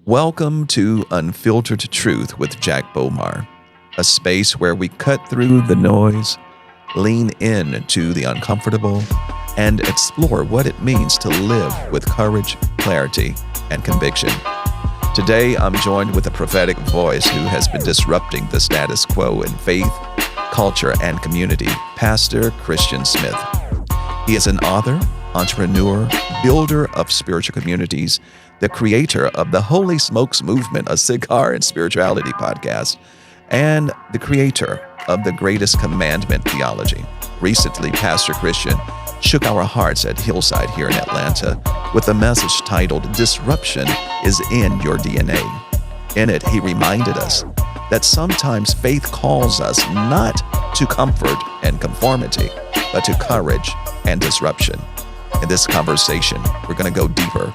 Welcome to Unfiltered Truth with Jack Bomar, a space where we cut through the noise, lean in to the uncomfortable, and explore what it means to live with courage, clarity, and conviction. Today, I'm joined with a prophetic voice who has been disrupting the status quo in faith, culture, and community, Pastor Kristian Smith. He is an author, entrepreneur, builder of spiritual communities, the creator of the Holy Smokes Movement, a cigar and spirituality podcast, and the creator of the greatest commandment theology. Recently, Pastor Kristian shook our hearts at Hillside here in Atlanta with a message titled, "Disruption is in Your DNA." In it, he reminded us that sometimes faith calls us not to comfort and conformity, but to courage and disruption. In this conversation, we're going to go deeper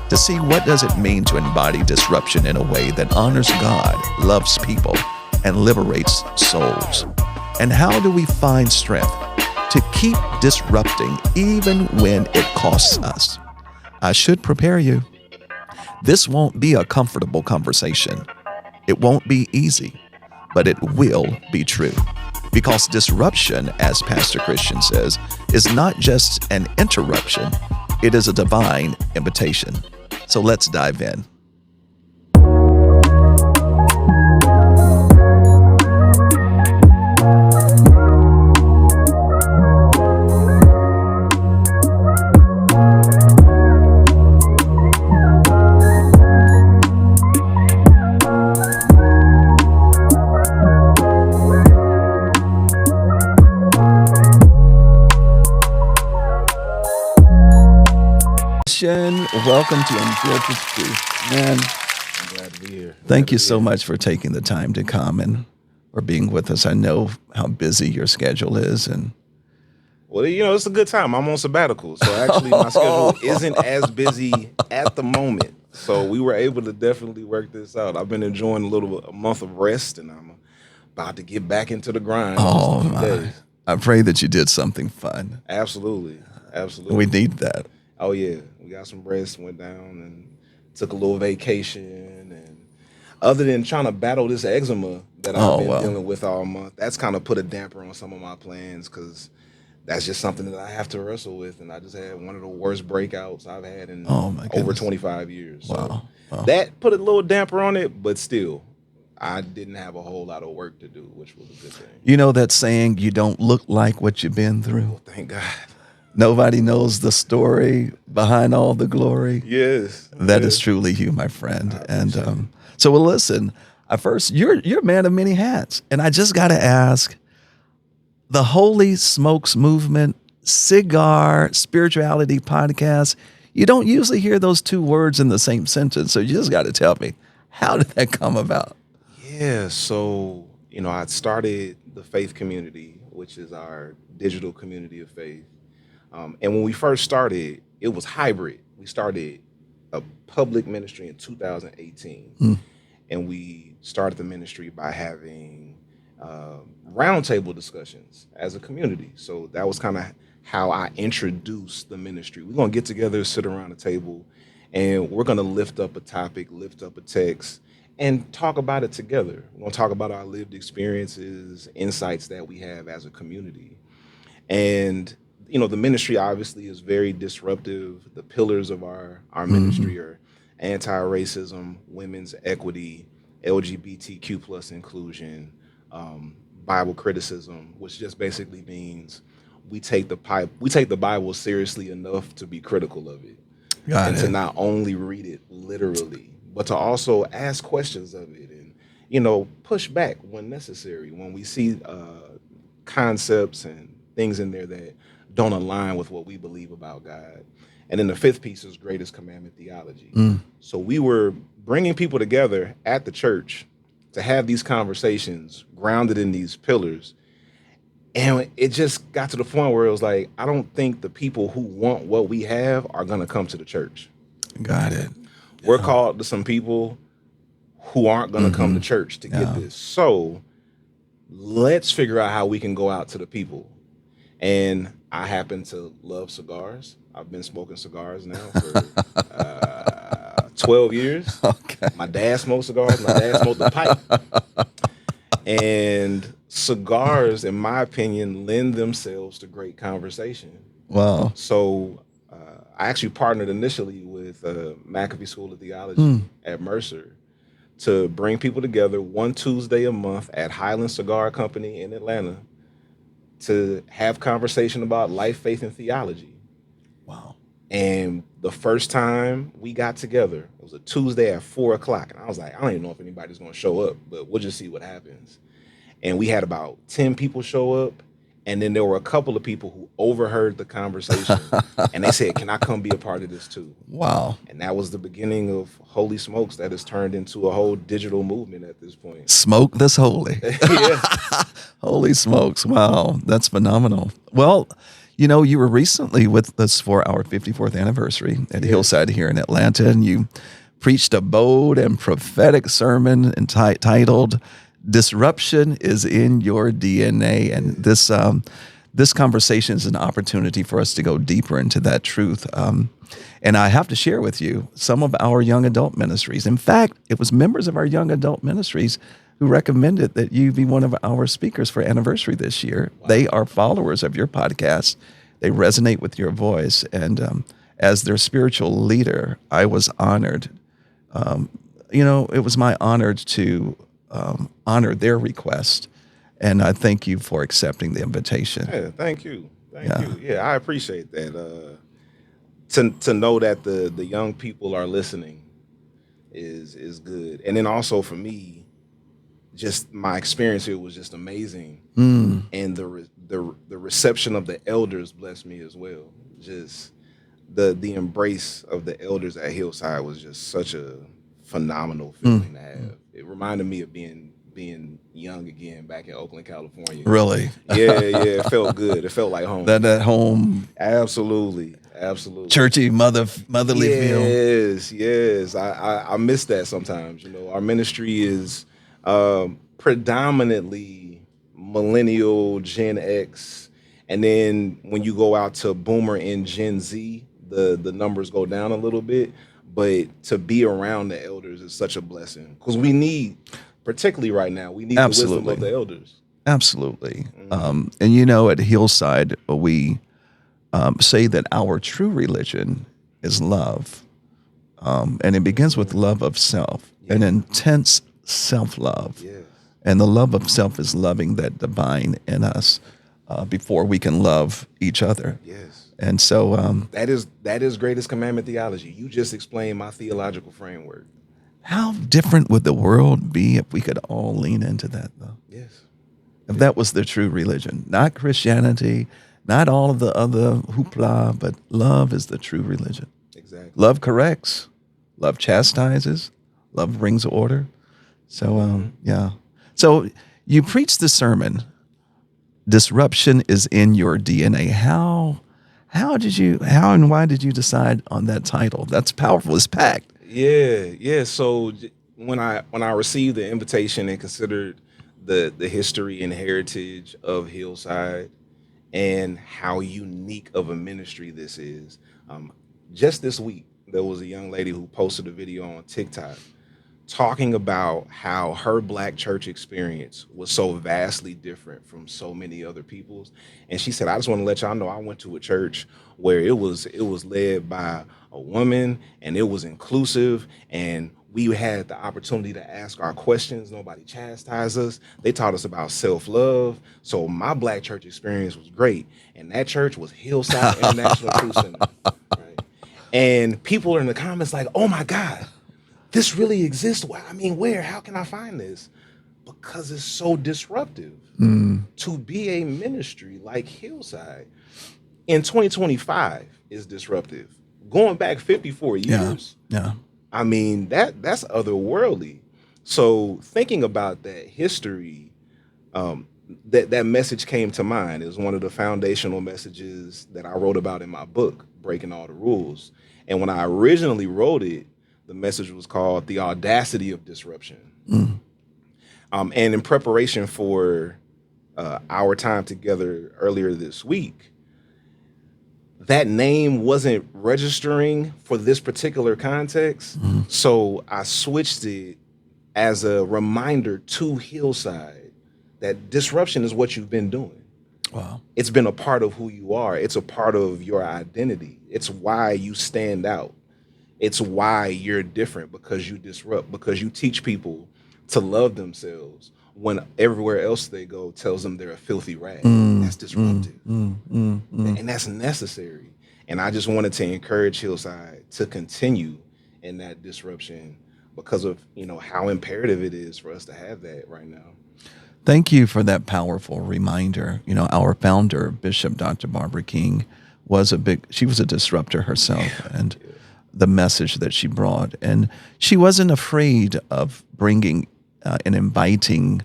to see what does it mean to embody disruption in a way that honors God, loves people, and liberates souls. And how do we find strength to keep disrupting even when it costs us? I should prepare you. This won't be a comfortable conversation. It won't be easy, but it will be true. Because disruption, as Pastor Kristian says, is not just an interruption, it is a divine invitation. So let's dive in. Welcome to Unfiltered Truth. Man, I'm glad to be here. Thank you so much for taking the time to come and for being with us. I know how busy your schedule is. Well, it's a good time. I'm on sabbatical, so actually my schedule isn't as busy at the moment. So we were able to definitely work this out. I've been enjoying a month of rest, and I'm about to get back into the grind. Oh, my. I pray that you did something fun. Absolutely. We need that. Oh, yeah. We got some rest, went down and took a little vacation. And other than trying to battle this eczema that I've been dealing with all month, that's kind of put a damper on some of my plans because that's just something that I have to wrestle with. And I just had one of the worst breakouts I've had in over 25 years. Wow. So that put a little damper on it, but still, I didn't have a whole lot of work to do, which was a good thing. You know that saying, you don't look like what you've been through? Oh, thank God. Nobody knows the story behind all the glory. Yes. That is truly you, my friend. And so listen, you're a man of many hats. And I just got to ask, the Holy Smokes Movement, cigar, spirituality podcast, you don't usually hear those two words in the same sentence. So you just got to tell me, how did that come about? Yeah, so, I started the Faith Community, which is our digital community of faith. And when we first started, it was hybrid. We started a public ministry in 2018. And we started the ministry by having roundtable discussions as a community. So that was kind of how I introduced the ministry. We're going to get together, sit around a table, and we're going to lift up a topic, lift up a text, and talk about it together. We're going to talk about our lived experiences, insights that we have as a community. And the ministry obviously is very disruptive. The pillars of our ministry are anti-racism, women's equity, LGBTQ plus inclusion, Bible criticism, which just basically means we take the Bible seriously enough to be critical of it. To not only read it literally, but to also ask questions of it and, push back when necessary, when we see concepts and things in there that don't align with what we believe about God. And then the fifth piece is greatest commandment theology. So we were bringing people together at the church to have these conversations grounded in these pillars. And it just got to the point where it was like, I don't think the people who want what we have are going to come to the church. Got it. We're called to some people who aren't going to come to church to get this. So let's figure out how we can go out to the people. And I happen to love cigars. I've been smoking cigars now for 12 years. Okay. My dad smoked cigars. My dad smoked the pipe. And cigars, in my opinion, lend themselves to great conversation. Wow. So I actually partnered initially with McAfee School of Theology at Mercer to bring people together one Tuesday a month at Highland Cigar Company in Atlanta to have conversation about life, faith, and theology. Wow. And the first time we got together, it was a Tuesday at 4 o'clock. And I was like, I don't even know if anybody's going to show up, but we'll just see what happens. And we had about 10 people show up. And then there were a couple of people who overheard the conversation and they said, can I come be a part of this too? Wow. And that was the beginning of Holy Smokes that has turned into a whole digital movement at this point. Smoke this holy. Yeah. Holy smokes. Wow. That's phenomenal. Well, you were recently with us for our 54th anniversary at Hillside here in Atlanta, and you preached a bold and prophetic sermon entitled Disruption is in Your DNA. And this conversation is an opportunity for us to go deeper into that truth. And I have to share with you some of our young adult ministries. In fact, it was members of our young adult ministries who recommended that you be one of our speakers for anniversary this year. Wow. They are followers of your podcast. They resonate with your voice. And as their spiritual leader, I was honored. It was my honor to honor their request. And I thank you for accepting the invitation. Yeah, thank you. Thank you. Yeah, I appreciate that. To know that the young people are listening is good. And then also for me, just my experience here was just amazing. And the reception of the elders blessed me as well. Just the embrace of the elders at Hillside was just such a phenomenal feeling to have. It reminded me of being young again back in Oakland, California. Really? Yeah, it felt good. It felt like home. That home. Absolutely. Churchy, motherly feel. Yes. I miss that sometimes. Our ministry is predominantly millennial, Gen X, and then when you go out to Boomer and Gen Z, the numbers go down a little bit. But to be around the elders is such a blessing because we need, particularly right now, we need the wisdom of the elders. Absolutely. And at Hillside, we say that our true religion is love. And it begins with love of self, an intense self-love. Yes. And the love of self is loving that divine in us before we can love each other. Yes. And so that is greatest commandment theology. You just explained my theological framework. How different would the world be if we could all lean into that, though? Yes. If that was the true religion, not Christianity, not all of the other hoopla, but love is the true religion. Exactly. Love corrects, love chastises, love brings order. So, So you preached the sermon, Disruption is in Your DNA. How and why did you decide on that title? That's powerful. It's packed. Yeah. So when I received the invitation and considered the history and heritage of Hillside and how unique of a ministry this is, just this week there was a young lady who posted a video on TikTok talking about how her Black church experience was so vastly different from so many other people's. And she said, I just want to let y'all know I went to a church where it was led by a woman and it was inclusive and we had the opportunity to ask our questions. Nobody chastised us. They taught us about self-love. So my Black church experience was great. And that church was Hillside International Truth Center. Right? And people are in the comments like, oh my God, this really exists. I mean, where? How can I find this? Because it's so disruptive to be a ministry like Hillside in 2025 is disruptive. Going back 54 years, I mean, that's otherworldly. So thinking about that history, that message came to mind. It was one of the foundational messages that I wrote about in my book, Breaking All the Rules. And when I originally wrote it, the message was called The Audacity of Disruption. And in preparation for our time together earlier this week, that name wasn't registering for this particular context. So I switched it as a reminder to Hillside that disruption is what you've been doing. Wow. It's been a part of who you are. It's a part of your identity. It's why you stand out. It's why you're different, because you disrupt, because you teach people to love themselves when everywhere else they go tells them they're a filthy rag. That's disruptive. And that's necessary. And I just wanted to encourage Hillside to continue in that disruption because of, how imperative it is for us to have that right now. Thank you for that powerful reminder. Our founder, Bishop Dr. Barbara King, she was a disruptor herself, and the message that she brought. And she wasn't afraid of bringing and inviting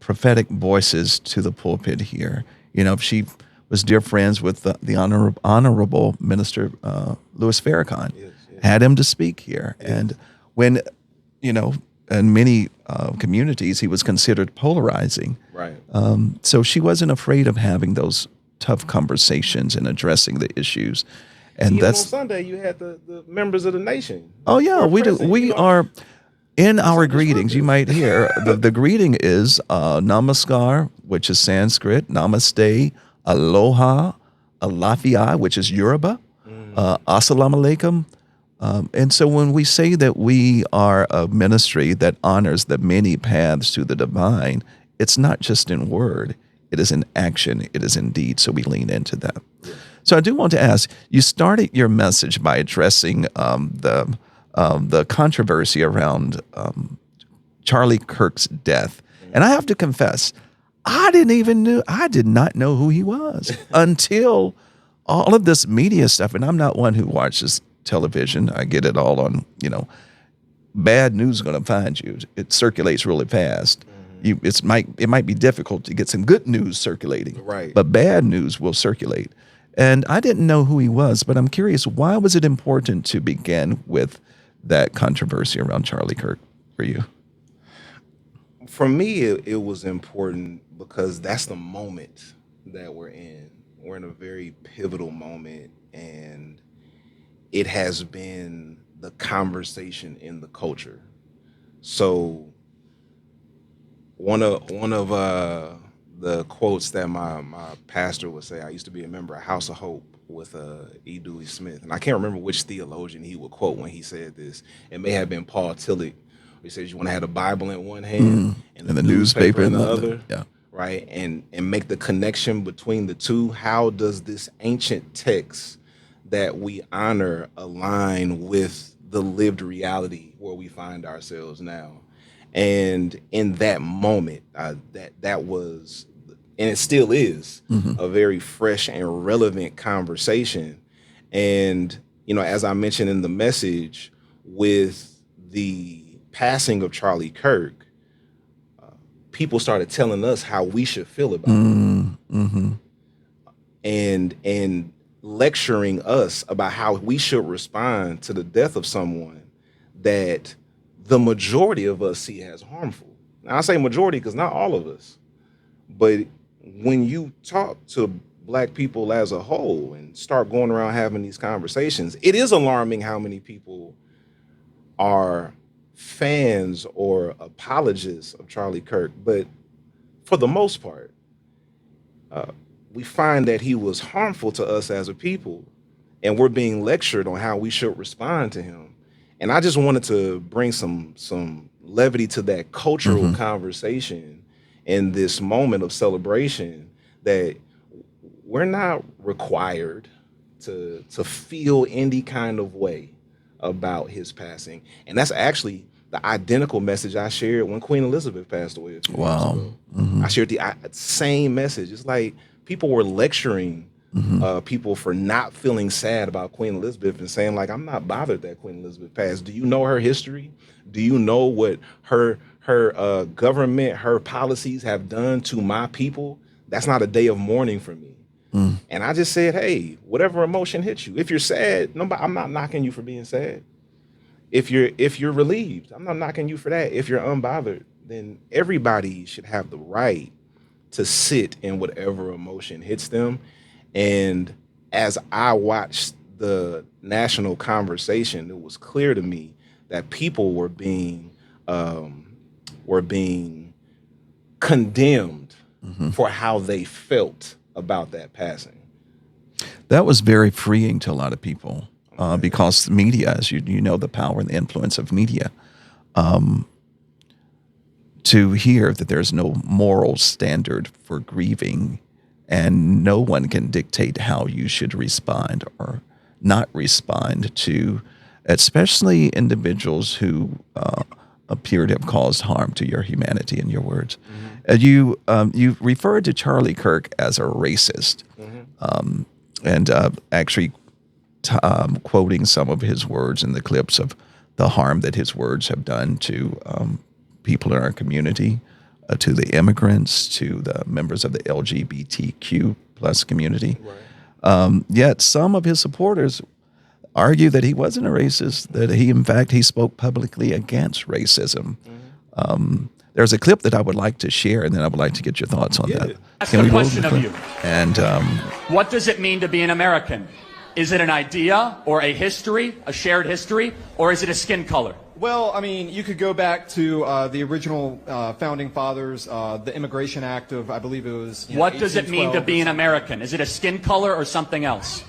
prophetic voices to the pulpit here. She was dear friends with the Honorable Minister Louis Farrakhan, had him to speak here. And when, in many communities, he was considered polarizing. Right. So she wasn't afraid of having those tough conversations and addressing the issues. And Even that's on Sunday, you had the members of the nation. Oh yeah, we do. present, We are in our greetings. disruptive. You might hear the greeting is Namaskar, which is Sanskrit, Namaste, Aloha, Alafia, which is Yoruba, Assalamu alaikum. And so when we say that we are a ministry that honors the many paths to the divine, it's not just in word, it is in action, it is in deed. So we lean into that. So I do want to ask, you started your message by addressing the controversy around Charlie Kirk's death. And I have to confess, I did not know who he was until all of this media stuff. And I'm not one who watches television. I get it all on, bad news is going to find you. It circulates really fast. It might be difficult to get some good news circulating, Right. but bad news will circulate. And I didn't know who he was, but I'm curious, why was it important to begin with that controversy around Charlie Kirk for you? For me, it was important because that's the moment that we're in. We're in a very pivotal moment, and it has been the conversation in the culture. So one of the quotes that my pastor would say, I used to be a member of House of Hope with E. Dewey Smith, and I can't remember which theologian he would quote when he said this. It may have been Paul Tillich. He says you want to have the Bible in one hand and the newspaper in the other. Yeah. Right, and make the connection between the two. How does this ancient text that we honor align with the lived reality where we find ourselves now? And in that moment, that was, and it still is, a very fresh and relevant conversation. And as I mentioned in the message, with the passing of Charlie Kirk, people started telling us how we should feel about it, and lecturing us about how we should respond to the death of someone that the majority of us see as harmful. Now I say majority because not all of us, but when you talk to Black people as a whole and start going around having these conversations, it is alarming how many people are fans or apologists of Charlie Kirk. But for the most part, we find that he was harmful to us as a people, and we're being lectured on how we should respond to him. And I just wanted to bring some levity to that cultural conversation in this moment of celebration, that we're not required to feel any kind of way about his passing. And that's actually the identical message I shared when Queen Elizabeth passed away a few years ago. I shared the same message. It's like people were lecturing people for not feeling sad about Queen Elizabeth and saying, like, I'm not bothered that Queen Elizabeth passed. Do you know her history? Do you know what her government, her policies have done to my people? That's not a day of mourning for me. And I just said, hey, whatever emotion hits you. If you're sad, I'm not knocking you for being sad. If you're relieved, I'm not knocking you for that. If you're unbothered, then everybody should have the right to sit in whatever emotion hits them. And as I watched the national conversation, it was clear to me that people were being condemned for how they felt about that passing. That was very freeing to a lot of people because media, as you know, the power and the influence of media, to hear that there's no moral standard for grieving and no one can dictate how you should respond or not respond to, especially individuals who appear to have caused harm to your humanity, in your words. You referred to Charlie Kirk as a racist, and actually quoting some of his words in the clips of the harm that his words have done to people in our community, to the immigrants, to the members of the LGBTQ plus community. Yet some of his supporters argue that he wasn't a racist, that he spoke publicly against racism. There's a clip that I would like to share, and then I would like to get your thoughts on that. Ask a question of you. And what does it mean to be an American? Is it an idea or a history, a shared history, or is it a skin color? Well, I mean, you could go back to the original founding fathers, the Immigration Act of, I believe it was. What does it mean to be an American? Is it a skin color or something else?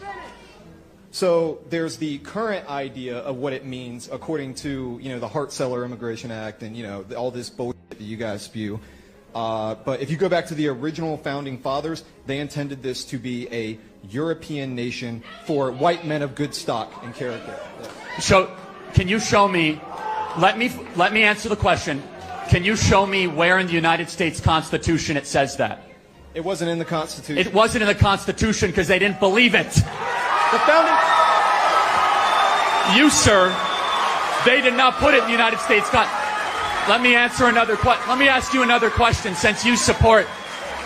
So there's the current idea of what it means according to, the Hart-Celler Immigration Act and, all this bullshit that you guys spew. But if you go back to the original founding fathers, they intended this to be a European nation for white men of good stock and character. Yeah. So, can you show me, let me answer the question. Can you show me where in the United States Constitution it says that? It wasn't in the Constitution. It wasn't in the Constitution because they didn't believe it. The founding... You, sir, they did not put it in the United States Constitution. Let me answer another question. Let me ask you another question since you support.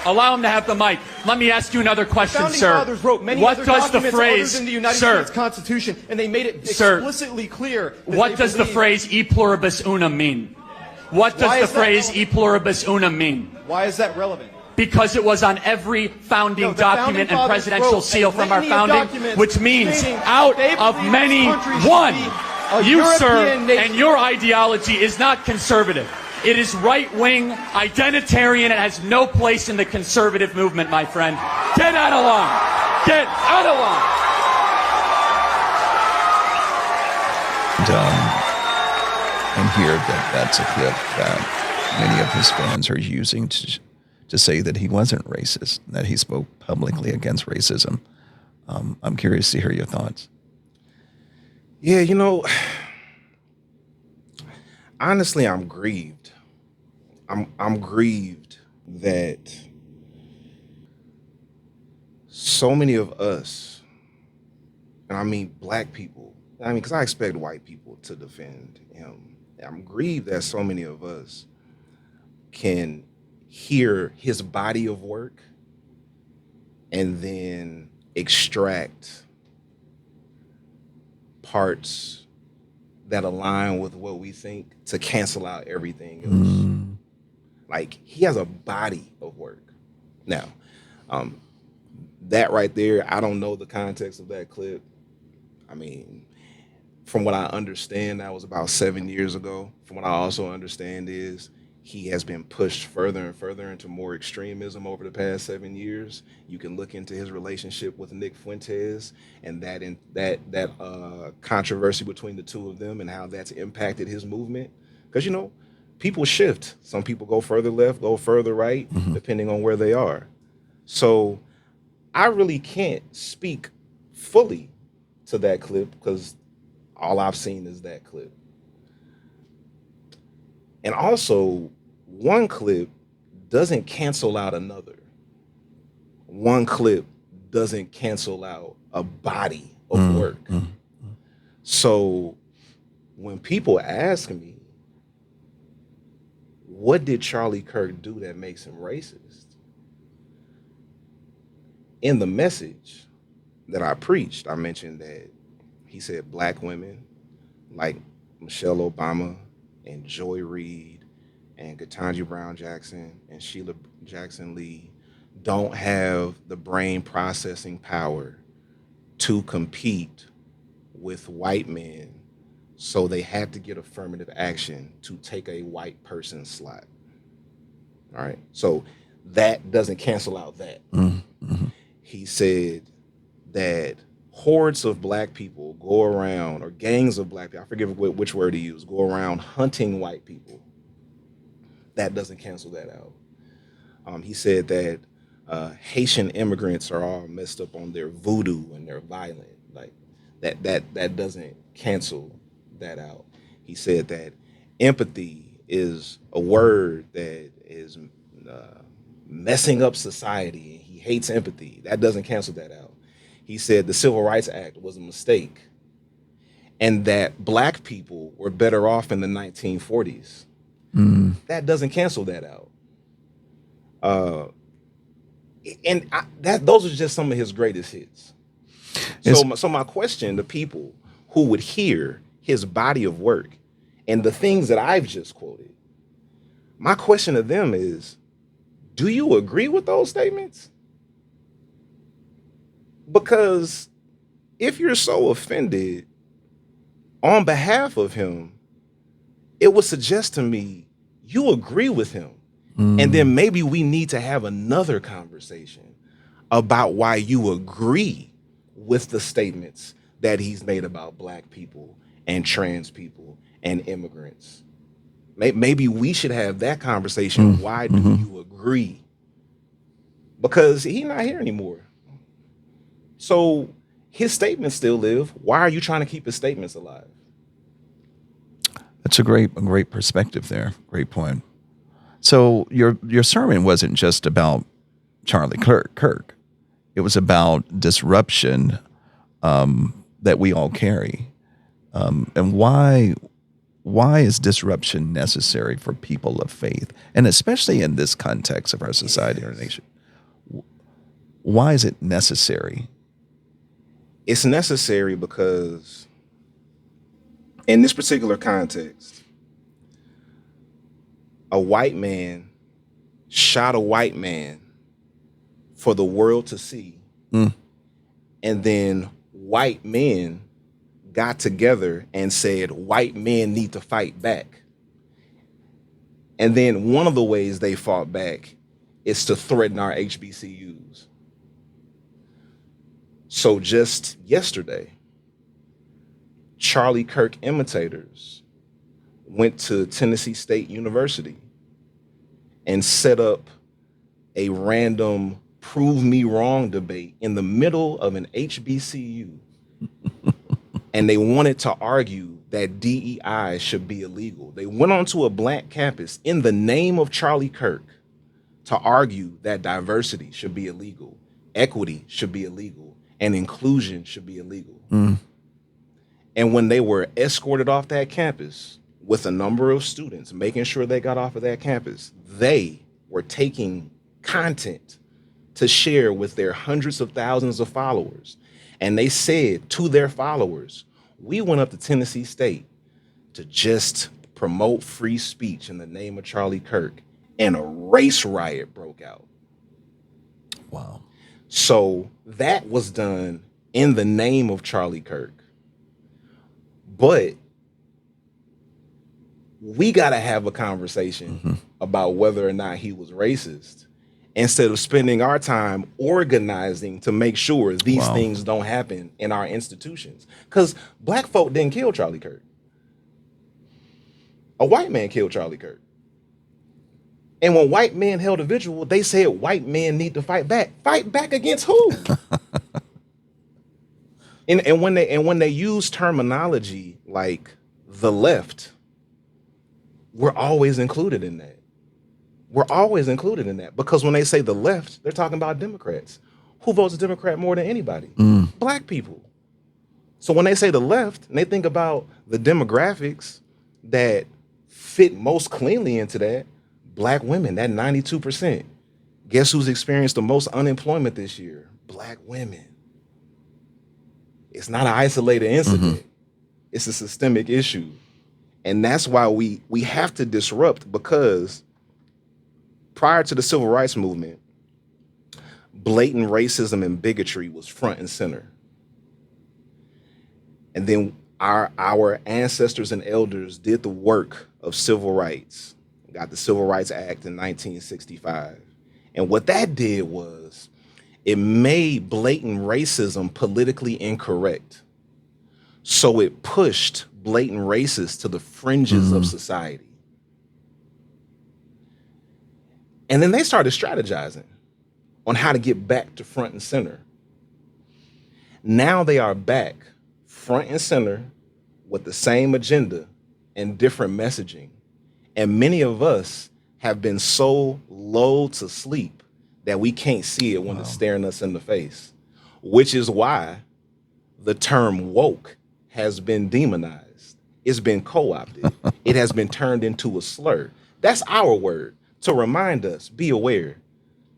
Allow him to have the mic. Let me ask you another question, founding sir. fathers wrote many what other does the documents phrase, other than the United sir, States Constitution, and they made it sir, explicitly clear that what they does the believe- phrase e pluribus unum mean? What does the phrase e pluribus unum mean? Why is that relevant? Because it was on every founding document and presidential seal from our founding, which means out of many, one. You, sir, and your ideology is not conservative. It is right-wing, identitarian, and has no place in the conservative movement, my friend. Get out of line. Get out of line. And here that's a clip that many of his fans are using to say that he wasn't racist, that he spoke publicly against racism. I'm curious to hear your thoughts. Yeah, honestly, I'm grieved. I'm grieved that so many of us, and I mean black people, because I expect white people to defend him. I'm grieved that so many of us can hear his body of work and then extract parts that align with what we think to cancel out everything else. Like, he has a body of work. Now, that right there, I don't know the context of that clip. I mean, from what I understand, that was about 7 years ago. From what I also understand is he has been pushed further and further into more extremism over the past 7 years. You can look into his relationship with Nick Fuentes and that controversy between the two of them and how that's impacted his movement. Because, people shift. Some people go further left, go further right, depending on where they are. So I really can't speak fully to that clip because all I've seen is that clip. And also, one clip doesn't cancel out another. One clip doesn't cancel out a body of work. So when people ask me, what did Charlie Kirk do that makes him racist? In the message that I preached, I mentioned that he said black women like Michelle Obama and Joy Reid and Ketanji Brown Jackson and Sheila Jackson Lee don't have the brain processing power to compete with white men, so they had to get affirmative action to take a white person's slot. All right. So that doesn't cancel out that. Mm-hmm. He said that hordes of black people go around, or gangs of black people, I forget which word he used, go around hunting white people. That doesn't cancel that out. He said that Haitian immigrants are all messed up on their voodoo and they're violent. Like that doesn't cancel that out. He said that empathy is a word that is messing up society. He hates empathy. That doesn't cancel that out. He said the Civil Rights Act was a mistake and that black people were better off in the 1940s. That doesn't cancel that out. Those are just some of his greatest hits. So my question to people who would hear his body of work and the things that I've just quoted, my question to them is, do you agree with those statements? Because if you're so offended on behalf of him, it would suggest to me you agree with him. And then maybe we need to have another conversation about why you agree with the statements that he's made about black people and trans people and immigrants. Maybe we should have that conversation. Why do you agree? Because he's not here anymore. So his statements still live. Why are you trying to keep his statements alive? That's a great perspective there. Great point. So your sermon wasn't just about Charlie Kirk. It was about disruption that we all carry. And why is disruption necessary for people of faith? And especially in this context of our society, our nation. Why is it necessary? It's necessary because in this particular context, a white man shot a white man for the world to see. And then white men got together and said, white men need to fight back. And then one of the ways they fought back is to threaten our HBCUs. So just yesterday, Charlie Kirk imitators went to Tennessee State University and set up a random prove me wrong debate in the middle of an HBCU. And they wanted to argue that DEI should be illegal. They went onto a black campus in the name of Charlie Kirk to argue that diversity should be illegal, equity should be illegal, and inclusion should be illegal. And when they were escorted off that campus with a number of students, making sure they got off of that campus, they were taking content to share with their hundreds of thousands of followers. And they said to their followers, we went up to Tennessee State to just promote free speech in the name of Charlie Kirk, and a race riot broke out. Wow. So that was done in the name of Charlie Kirk. But we got to have a conversation about whether or not he was racist, instead of spending our time organizing to make sure these things don't happen in our institutions. Because black folk didn't kill Charlie Kirk. A white man killed Charlie Kirk. And when white men held a vigil, they said white men need to fight back. Fight back against who? and when they use terminology like the left, we're always included in that. We're always included in that, because when they say the left, they're talking about Democrats. Who votes Democrat more than anybody? Black people. So when they say the left and they think about the demographics that fit most cleanly into that, black women, that 92%. Guess who's experienced the most unemployment this year? Black women. It's not an isolated incident. It's a systemic issue. And that's why we have to disrupt, because prior to the civil rights movement, blatant racism and bigotry was front and center. And then our ancestors and elders did the work of civil rights, got the Civil Rights Act in 1965. And what that did was it made blatant racism politically incorrect. So it pushed blatant racists to the fringes of society. And then they started strategizing on how to get back to front and center. Now they are back front and center with the same agenda and different messaging. And many of us have been so lulled to sleep that we can't see it when it's staring us in the face, which is why the term woke has been demonized. It's been co-opted. It has been turned into a slur. That's our word to remind us, be aware,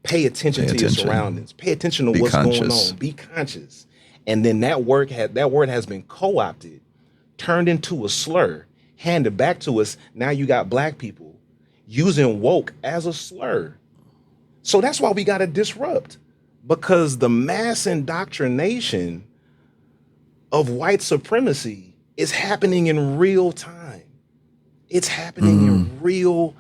pay attention to your surroundings, pay attention to what's going on, be conscious. And then that word has been co-opted, turned into a slur, handed back to us. Now you got black people using woke as a slur. So that's why we got to disrupt, because the mass indoctrination of white supremacy is happening in real time. It's happening in real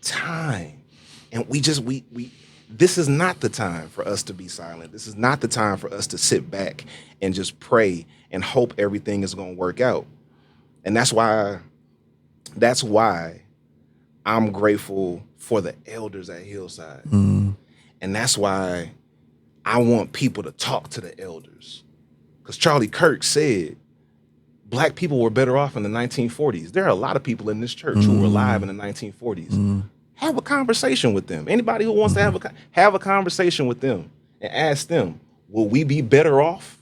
time. And this is not the time for us to be silent. This is not the time for us to sit back and just pray and hope everything is going to work out. And that's why I'm grateful for the elders at Hillside. And that's why I want people to talk to the elders. Because Charlie Kirk said black people were better off in the 1940s. There are a lot of people in this church who were alive in the 1940s. Have a conversation with them. Anybody who wants to have a conversation with them and ask them, will we be better off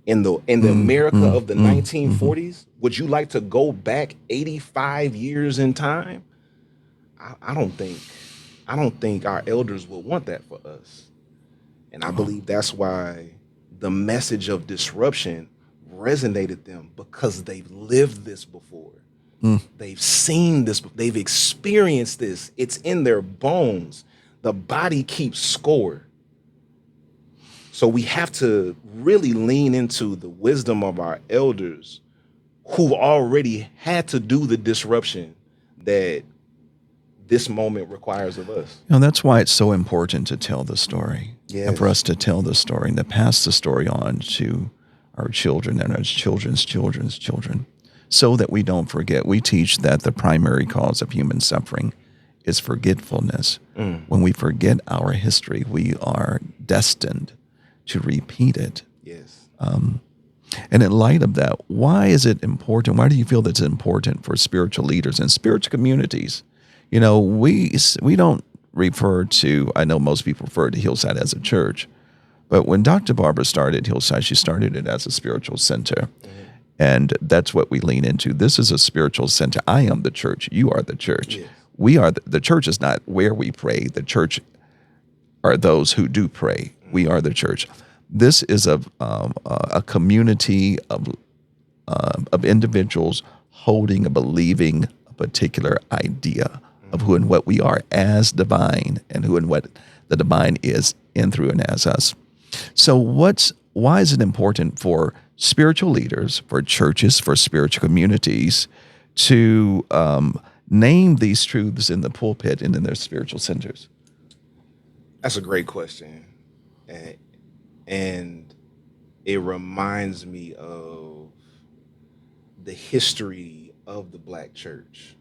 in the America of the 1940s? Would you like to go back 85 years in time? I don't think our elders will want that for us. And I believe that's why the message of disruption resonated them, because they've lived this before. They've seen this, they've experienced this. It's in their bones. The body keeps score. So we have to really lean into the wisdom of our elders who already had to do the disruption that this moment requires of us. That's why it's so important to tell the story. Yes. And for us to tell the story and to pass the story on to our children and our children's children's children, so that we don't forget. We teach that the primary cause of human suffering is forgetfulness. When we forget our history, we are destined to repeat it. Yes. And in light of that, why is it important? Why do you feel that it's important for spiritual leaders and spiritual communities? We don't refer to, I know most people refer to Hillside as a church, but when Dr. Barbara started Hillside, she started it as a spiritual center. And that's what we lean into. This is a spiritual center. I am the church. You are the church. Yes. We are the church is not where we pray. The church are those who do pray. We are the church. This is a community of individuals holding and believing a particular idea of who and what we are as divine, and who and what the divine is in, through, and as us. So why is it important for spiritual leaders, for churches, for spiritual communities to name these truths in the pulpit and in their spiritual centers? That's a great question. And it reminds me of the history of the Black church.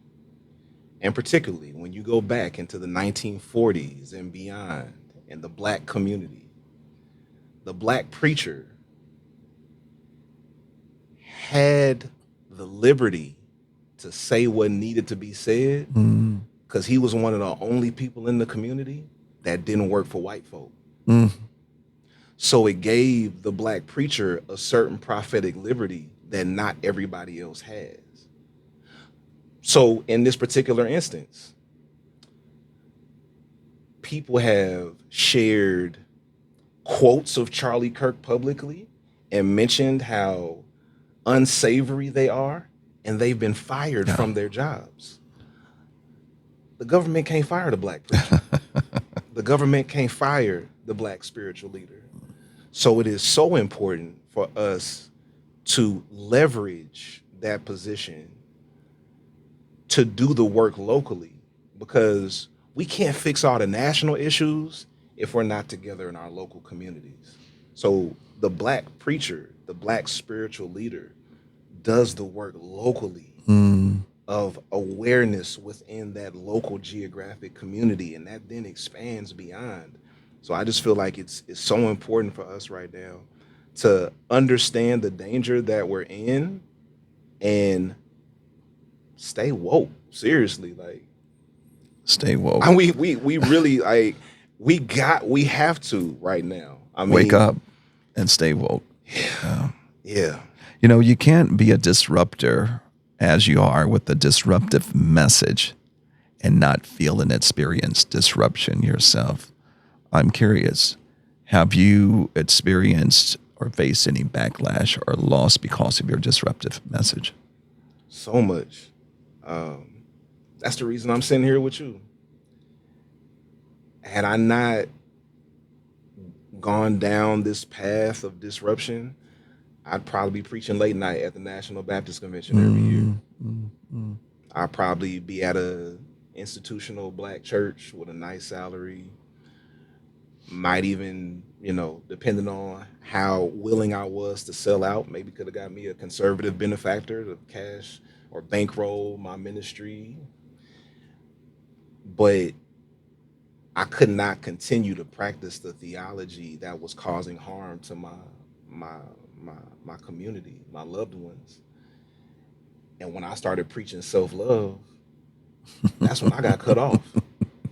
And particularly when you go back into the 1940s and beyond, in the Black community, the Black preacher had the liberty to say what needed to be said, because he was one of the only people in the community that didn't work for white folk. So it gave the Black preacher a certain prophetic liberty that not everybody else has. So in this particular instance, people have shared quotes of Charlie Kirk publicly and mentioned how unsavory they are, and they've been fired from their jobs. The government can't fire the Black preacher. The government can't fire the Black spiritual leader. So it is so important for us to leverage that position to do the work locally, because we can't fix all the national issues if we're not together in our local communities. So the Black preacher, the Black spiritual leader, does the work locally of awareness within that local geographic community, and that then expands beyond. So I just feel like it's so important for us right now to understand the danger that we're in and stay woke. Seriously, like Stay woke. and we really like we have to right now. I mean, Wake up and stay woke. Yeah. You know, you can't be a disruptor as you are with a disruptive message and not feel and experience disruption yourself. I'm curious, have you experienced or faced any backlash or loss because of your disruptive message? So much. That's the reason I'm sitting here with you. Had I not gone down this path of disruption, I'd probably be preaching late night at the National Baptist Convention every year. I'd probably be at a institutional Black church with a nice salary. Might even, depending on how willing I was to sell out, maybe could have got me a conservative benefactor to cash or bankroll my ministry. But I could not continue to practice the theology that was causing harm to my community, my loved ones. And when I started preaching self-love, that's when I got cut off.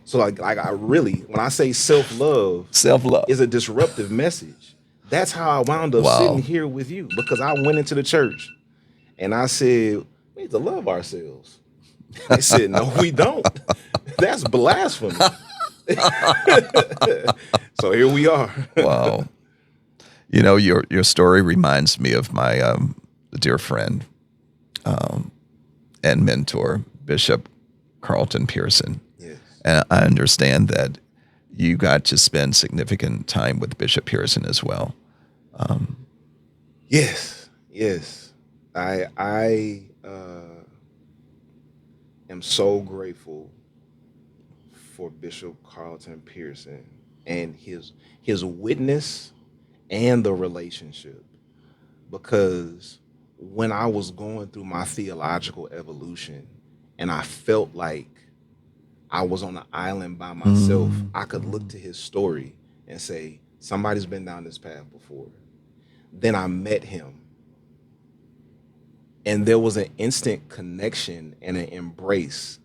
So like I really, when I say self-love is a disruptive message, that's how I wound up sitting here with you, because I went into the church and I said, we need to love ourselves. They said, no, we don't. That's blasphemy. So here we are. Wow. You know, your story reminds me of my dear friend and mentor, Bishop Carlton Pearson. Yes. And I understand that you got to spend significant time with Bishop Pearson as well. Yes. I am so grateful for Bishop Carlton Pearson and his witness and the relationship, because when I was going through my theological evolution and I felt like I was on an island by myself, I could look to his story and say, somebody's been down this path before. Then I met him, and there was an instant connection and an embrace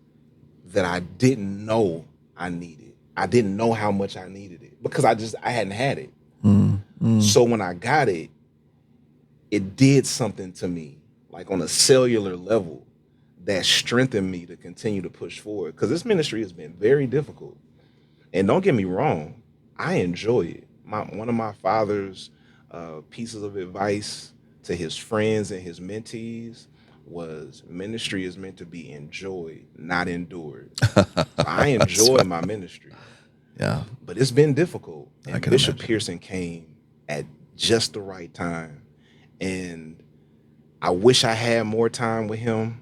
that I didn't know I needed. I didn't know how much I needed it because I hadn't had it. So when I got it, it did something to me, like on a cellular level, that strengthened me to continue to push forward. Because this ministry has been very difficult. And don't get me wrong, I enjoy it. One of my father's pieces of advice to his friends and his mentees was, ministry is meant to be enjoyed, not endured. So I enjoy my ministry. Yeah. But it's been difficult. And Bishop imagine. Pearson came at just the right time. And I wish I had more time with him.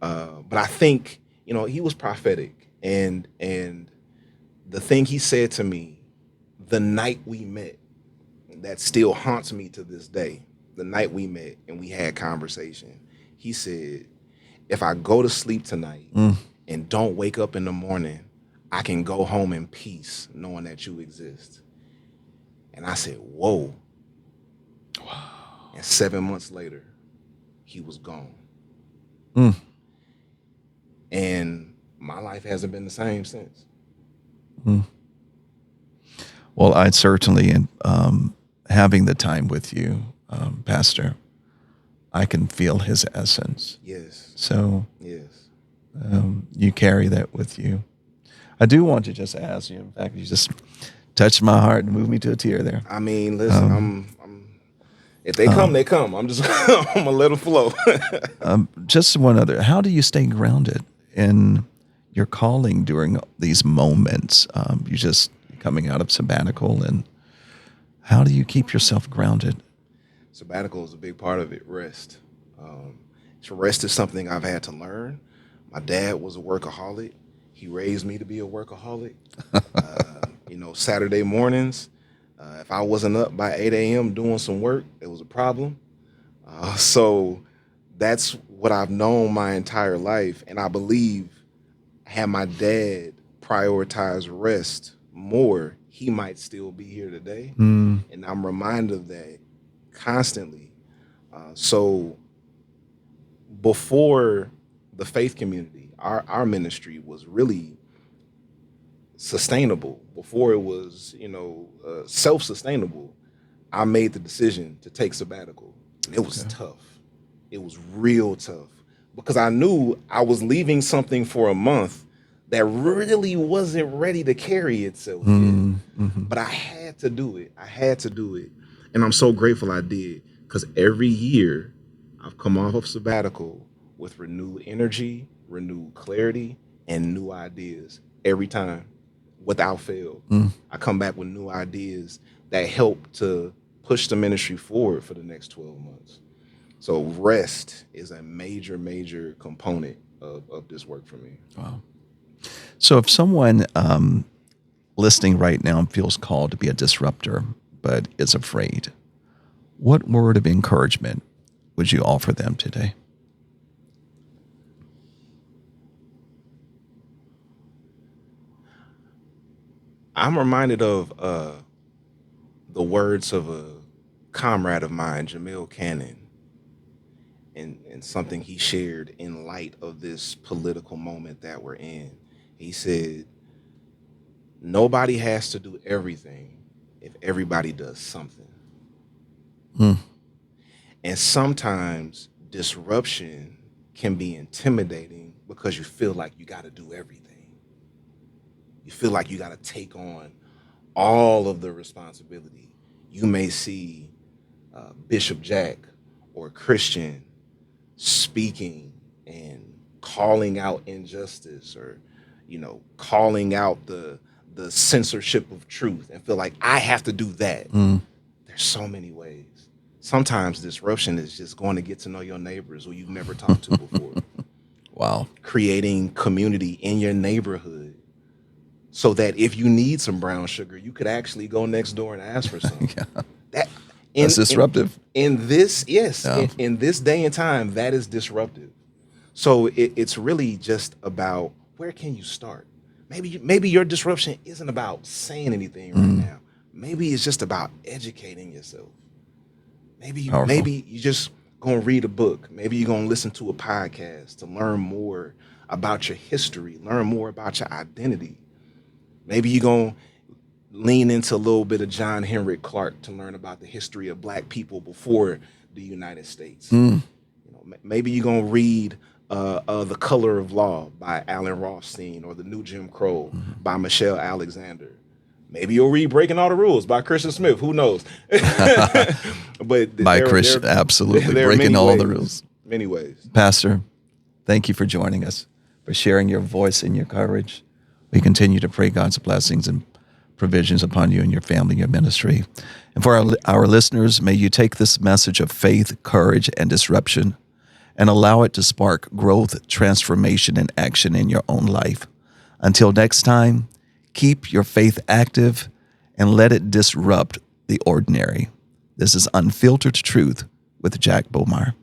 But I think, he was prophetic. And the thing he said to me the night we met, that still haunts me to this day, the night we met and we had conversation, he said, if I go to sleep tonight and don't wake up in the morning, I can go home in peace knowing that you exist. And I said, whoa. Wow. And 7 months later, he was gone. And my life hasn't been the same since. Well, I certainly, having the time with you, Pastor, I can feel his essence. Yes. So Yes. You carry that with you. I do want to just ask you, in fact, you just touched my heart and moved me to a tear there. I mean, listen, I'm if they come, they come. I'm just, I'm gonna let them flow. Just one other, how do you stay grounded in your calling during these moments? You just coming out of sabbatical, and how do you keep yourself grounded? Sabbatical is a big part of it. Rest. So rest is something I've had to learn. My dad was a workaholic. He raised me to be a workaholic. Saturday mornings, if I wasn't up by 8 a.m. doing some work, it was a problem. So that's what I've known my entire life. And I believe had my dad prioritized rest more, he might still be here today. And I'm reminded of that constantly. So before the faith community, our ministry was really sustainable. Before it was, self-sustainable, I made the decision to take sabbatical. And it was tough. It was real tough because I knew I was leaving something for a month that really wasn't ready to carry itself yet. But I had to do it. And I'm so grateful I did, because every year I've come off of sabbatical with renewed energy, renewed clarity, and new ideas every time, without fail. I come back with new ideas that help to push the ministry forward for the next 12 months. So rest is a major, major component of this work for me. Wow. So if someone listening right now feels called to be a disruptor but is afraid, what word of encouragement would you offer them today? I'm reminded of the words of a comrade of mine, Jamil Cannon, and something he shared in light of this political moment that we're in. He said, nobody has to do everything if everybody does something. And sometimes disruption can be intimidating because you feel like you got to do everything. You feel like you got to take on all of the responsibility. You may see Bishop Jack or Kristian speaking and calling out injustice, or calling out the censorship of truth, and feel like I have to do that. There's so many ways. Sometimes disruption is just going to get to know your neighbors who you've never talked to before. Wow. Creating community in your neighborhood so that if you need some brown sugar, you could actually go next door and ask for some. That's disruptive. In this day and time, that is disruptive. So it's really just about, where can you start? Maybe your disruption isn't about saying anything right now. Maybe it's just about educating yourself. Maybe you just gonna read a book. Maybe you're gonna listen to a podcast to learn more about your history, learn more about your identity. Maybe you're gonna lean into a little bit of John Henry Clark to learn about the history of Black people before the United States. Maybe you're gonna read The Color of Law by Alan Rothstein, or The New Jim Crow by Michelle Alexander. Maybe you'll read Breaking All the Rules by Kristian Smith. Who knows? But by Kristian, absolutely. Breaking all the rules. Many ways. Pastor, thank you for joining us, for sharing your voice and your courage. We continue to pray God's blessings and provisions upon you and your family and your ministry. And for our listeners, may you take this message of faith, courage, and disruption and allow it to spark growth, transformation, and action in your own life. Until next time, keep your faith active and let it disrupt the ordinary. This is Unfiltered Truth with Jack Bomar.